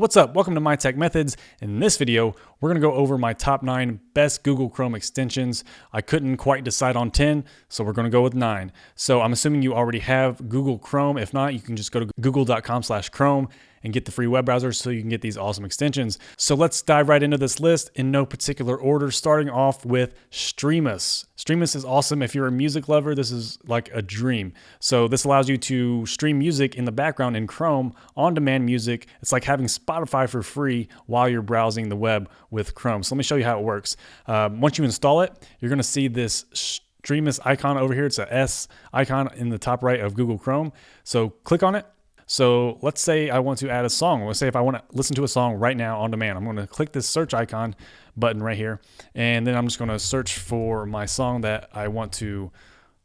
What's up? Welcome to My Tech Methods. In this video, we're going to go over my top 9 best Google Chrome extensions. I couldn't quite decide on 10, so we're going to go with 9. So I'm assuming you already have Google Chrome. If not, you can just go to google.com/Chrome and get the free web browser so you can get these awesome extensions. So let's dive right into this list in no particular order, starting off with Streamus. Streamus is awesome. If you're a music lover, this is like a dream. So this allows you to stream music in the background in Chrome, on-demand music. It's like having Spotify for free while you're browsing the web with Chrome. So let me show you how it works. Once you install it, you're gonna see this Streamus icon over here. It's a S icon in the top right of Google Chrome. So click on it. So let's say I want to add a song. Let's say if I want to listen to a song right now on demand, I'm going to click this search icon button right here. And then I'm just going to search for my song that I want to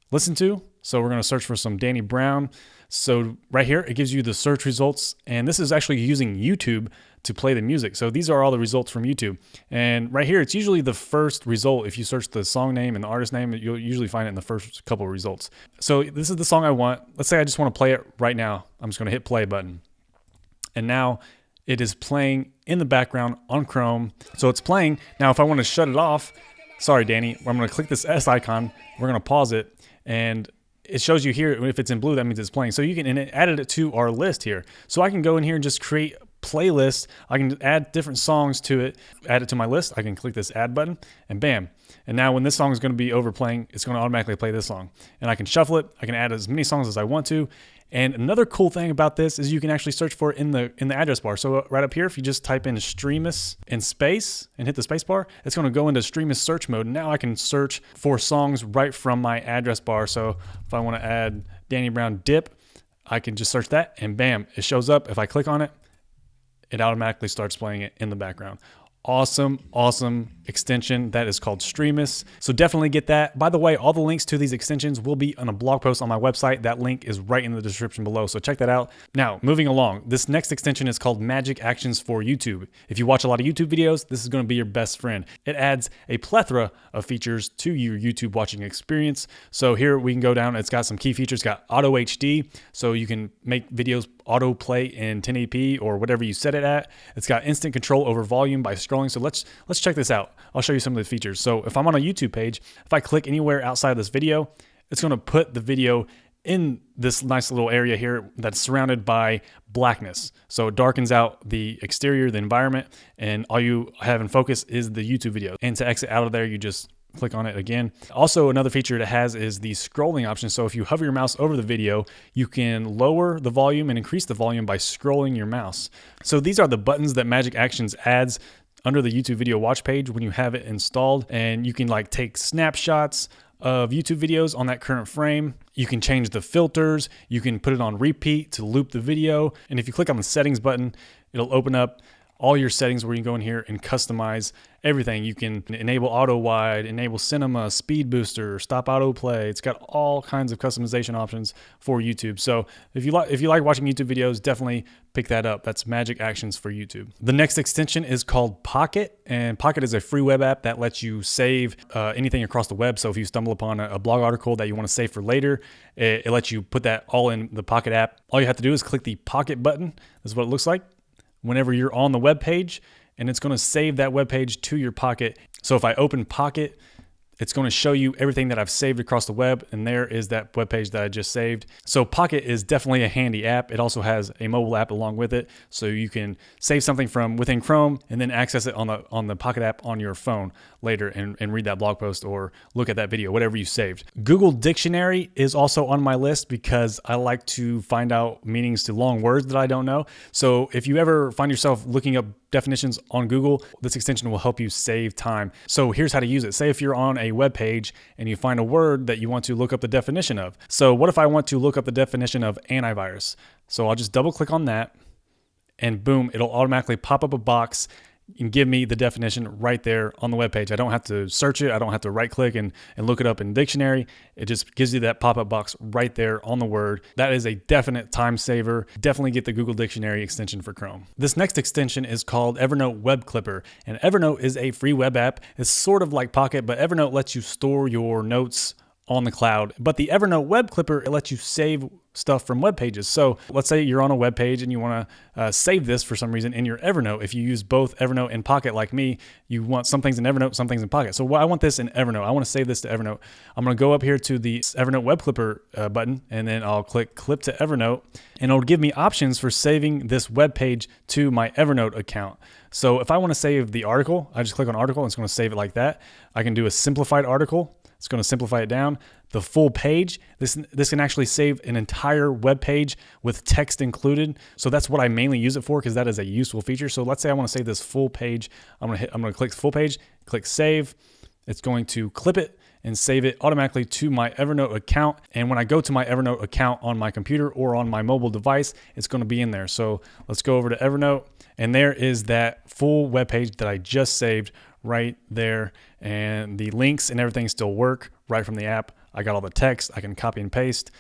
listen to. So we're going to search for some Danny Brown. So right here, it gives you the search results. And this is actually using YouTube to play the music. So these are all the results from YouTube. And right here, it's usually the first result. If you search the song name and the artist name, you'll usually find it in the first couple of results. So this is the song I want. Let's say I just want to play it right now. I'm just going to hit play button. And now it is playing in the background on Chrome. So it's playing. Now, if I want to shut it off, sorry, Danny, I'm going to click this S icon. We're going to pause it. And it shows you here, if it's in blue, that means it's playing. So you can, and it added it to our list here. So I can go in here and just create playlist. I can add different songs to it, add it to my list. I can click this add button and bam. And now when this song is going to be over playing, it's going to automatically play this song. And I can shuffle it. I can add as many songs as I want to. And another cool thing about this is you can actually search for it in the address bar. So right up here, if you just type in Streamis in space and hit the space bar, it's going to go into Streamis search mode. Now I can search for songs right from my address bar. So if I want to add Danny Brown Dip, I can just search that and bam, it shows up. If I click on it, it automatically starts playing it in the background. Awesome extension that is called Streamus. So definitely get that. By the way, all the links to these extensions will be on a blog post on my website. That link is right in the description below. So check that out. Now, moving along, this next extension is called Magic Actions for YouTube. If you watch a lot of YouTube videos, this is going to be your best friend. It adds a plethora of features to your YouTube watching experience. So here we can go down. It's got some key features. It's got auto HD. So you can make videos auto play in 1080p or whatever you set it at. It's got instant control over volume by scrolling. So let's check this out. I'll show you some of the features. So if I'm on a YouTube page, if I click anywhere outside of this video, it's going to put the video in this nice little area here that's surrounded by blackness. So it darkens out the exterior, the environment, and all you have in focus is the YouTube video. And to exit out of there, you just click on it again. Also, another feature it has is the scrolling option. So if you hover your mouse over the video, you can lower the volume and increase the volume by scrolling your mouse. So these are the buttons that Magic Actions adds under the YouTube video watch page when you have it installed, and you can like take snapshots of YouTube videos on that current frame. You can change the filters. You can put it on repeat to loop the video. And if you click on the settings button, it'll open up all your settings where you can go in here and customize everything. You can enable auto wide, enable cinema, speed booster, stop autoplay. It's got all kinds of customization options for YouTube. So if you like watching YouTube videos, definitely pick that up. That's Magic Actions for YouTube. The next extension is called Pocket, and Pocket is a free web app that lets you save anything across the web. So if you stumble upon a blog article that you want to save for later, it lets you put that all in the Pocket app. All you have to do is click the Pocket button. This is what it looks like whenever you're on the web page, and it's going to save that web page to your Pocket. So if I open Pocket, it's going to show you everything that I've saved across the web, and there is that web page that I just saved. So Pocket is definitely a handy app. It also has a mobile app along with it, so you can save something from within Chrome and then access it on the Pocket app on your phone later and read that blog post or look at that video, whatever you saved. Google Dictionary is also on my list because I like to find out meanings to long words that I don't know. So if you ever find yourself looking up definitions on Google, this extension will help you save time. So here's how to use it. Say if you're on a web page and you find a word that you want to look up the definition of. So what if I want to look up the definition of antivirus? So I'll just double click on that and boom, it'll automatically pop up a box and give me the definition right there on the web page. I don't have to search it. I don't have to right click and look it up in dictionary. It just gives you that pop-up box right there on the word. That is a definite time saver. Definitely get the Google Dictionary extension for Chrome. This next extension is called Evernote Web Clipper, and Evernote is a free web app. It's sort of like Pocket, but Evernote lets you store your notes on the cloud. But the Evernote Web Clipper, it lets you save stuff from web pages. So let's say you're on a web page and you want to save this for some reason in your Evernote. If you use both Evernote and Pocket like me, you want some things in Evernote, some things in Pocket. So I want this in Evernote. I want to save this to Evernote. I'm going to go up here to the Evernote Web Clipper button, and then I'll click Clip to Evernote, and it'll give me options for saving this web page to my Evernote account. So if I want to save the article, I just click on article and it's going to save it like that. I can do a simplified article. It's going to simplify it down. The full page, this can actually save an entire web page with text included. So that's what I mainly use it for, because that is a useful feature. So let's say I want to save this full page. I'm going to click full page, click save. It's going to clip it and save it automatically to my Evernote account. And when I go to my Evernote account on my computer or on my mobile device, it's going to be in there. So let's go over to Evernote, and there is that full web page that I just saved right there. And the links and everything still work right from the app. I got all the text. I can copy and paste.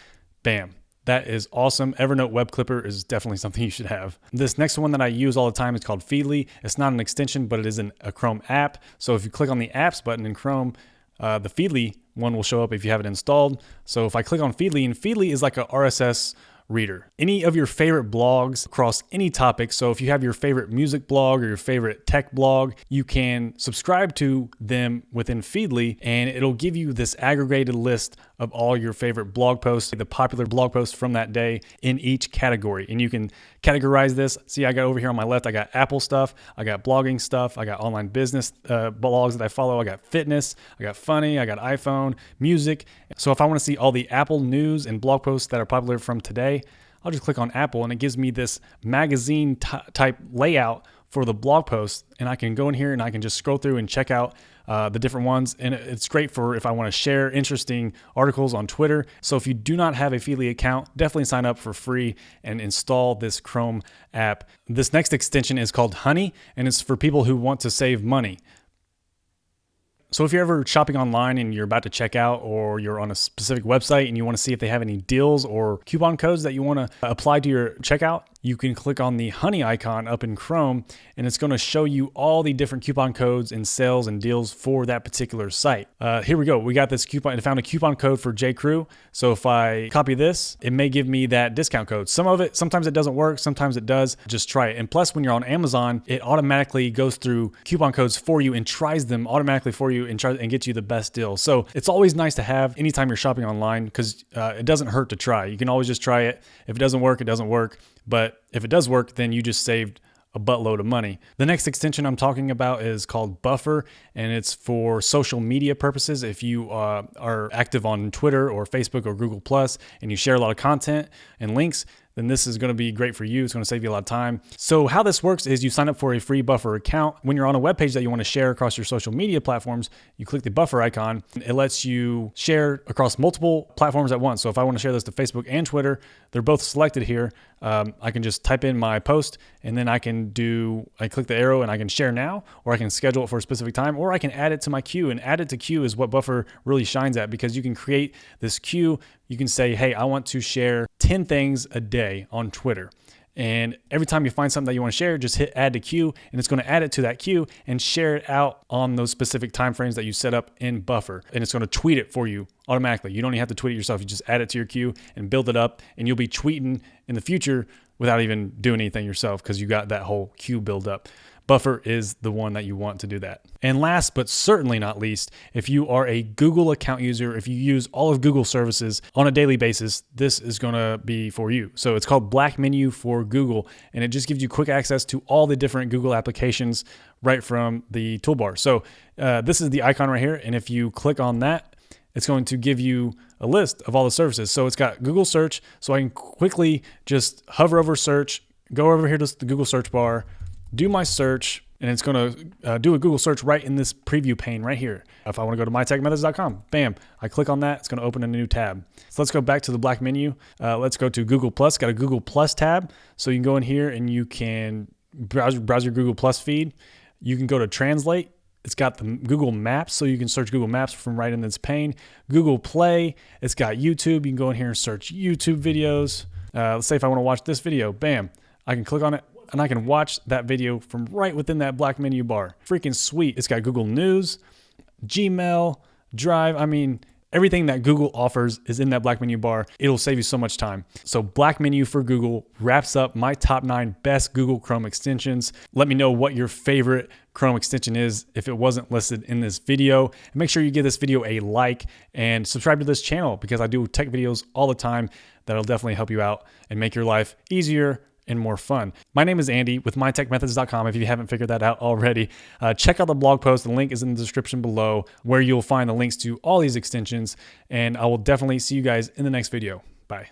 Bam. That is awesome. Evernote Web Clipper is definitely something you should have. This next one that I use all the time is called Feedly. It's not an extension, but it is a Chrome app. So if you click on the apps button in Chrome, the Feedly one will show up if you have it installed. So if I click on Feedly, and Feedly is like a RSS reader. Any of your favorite blogs across any topic. So if you have your favorite music blog or your favorite tech blog, you can subscribe to them within Feedly, and it'll give you this aggregated list of all your favorite blog posts, the popular blog posts from that day in each category. And you can categorize this. See, I got over here on my left, I got Apple stuff, I got blogging stuff, I got online business blogs that I follow, I got fitness, I got funny, I got iPhone, music. So if I want to see all the Apple news and blog posts that are popular from today, I'll just click on Apple, and it gives me this magazine type layout for the blog post, and I can go in here and I can just scroll through and check out the different ones. And it's great for if I want to share interesting articles on Twitter. So if you do not have a Feedly account, definitely sign up for free and install this Chrome app. This next extension is called Honey, and it's for people who want to save money. So if you're ever shopping online and you're about to check out, or you're on a specific website and you want to see if they have any deals or coupon codes that you want to apply to your checkout, you can click on the Honey icon up in Chrome, and it's going to show you all the different coupon codes and sales and deals for that particular site. Here we go. We got this coupon. I found a coupon code for J. Crew. So if I copy this, it may give me that discount code. Sometimes it doesn't work. Sometimes it does. Just try it. And plus, when you're on Amazon, it automatically goes through coupon codes for you and tries them automatically for you and gets you the best deal. So it's always nice to have anytime you're shopping online, because it doesn't hurt to try. You can always just try it. If it doesn't work, it doesn't work. But if it does work, then you just saved a buttload of money. The next extension I'm talking about is called Buffer, and it's for social media purposes. If you are active on Twitter or Facebook or Google Plus, and you share a lot of content and links, then this is going to be great for you. It's going to save you a lot of time. So how this works is you sign up for a free Buffer account. When you're on a web page that you want to share across your social media platforms, you click the Buffer icon. It lets you share across multiple platforms at once. So if I want to share this to Facebook and Twitter, they're both selected here. I can just type in my post, and then I click the arrow and I can share now, or I can schedule it for a specific time, or I can add it to my queue. And add it to queue is what Buffer really shines at, because you can create this queue. You can say, hey, I want to share 10 things a day on Twitter. And every time you find something that you want to share, just hit add to queue, and it's going to add it to that queue and share it out on those specific time frames that you set up in Buffer. And it's going to tweet it for you automatically. You don't even have to tweet it yourself. You just add it to your queue and build it up, and you'll be tweeting in the future without even doing anything yourself, because you got that whole queue build up. Buffer is the one that you want to do that. And last but certainly not least, if you are a Google account user, if you use all of Google services on a daily basis, this is going to be for you. So it's called Black Menu for Google, and it just gives you quick access to all the different Google applications right from the toolbar. So this is the icon right here, and if you click on that, it's going to give you a list of all the services. So it's got Google search, so I can quickly just hover over search, go over here to the Google search bar, do my search, and it's going to do a Google search right in this preview pane right here. If I want to go to mytechmethods.com, bam, I click on that. It's going to open a new tab. So let's go back to the Black Menu. Let's go to Google Plus. Got a Google Plus tab. So you can go in here and you can browse your Google Plus feed. You can go to Translate. It's got the Google Maps, so you can search Google Maps from right in this pane. Google Play. It's got YouTube. You can go in here and search YouTube videos. Let's say if I want to watch this video, bam, I can click on it, and I can watch that video from right within that Black Menu bar. Freaking sweet. It's got Google News, Gmail, Drive. I mean, Everything that Google offers is in that black menu bar. It'll save you so much time. So black menu for Google wraps up my top 9 best Google Chrome extensions. Let me know what your favorite Chrome extension is if it wasn't listed in this video. And make sure you give this video a like and subscribe to this channel because I do tech videos all the time that'll definitely help you out and make your life easier and more fun. My name is Andy with mytechmethods.com. If you haven't figured that out already, check out the blog post. The link is in the description below where you'll find the links to all these extensions. And I will definitely see you guys in the next video. Bye.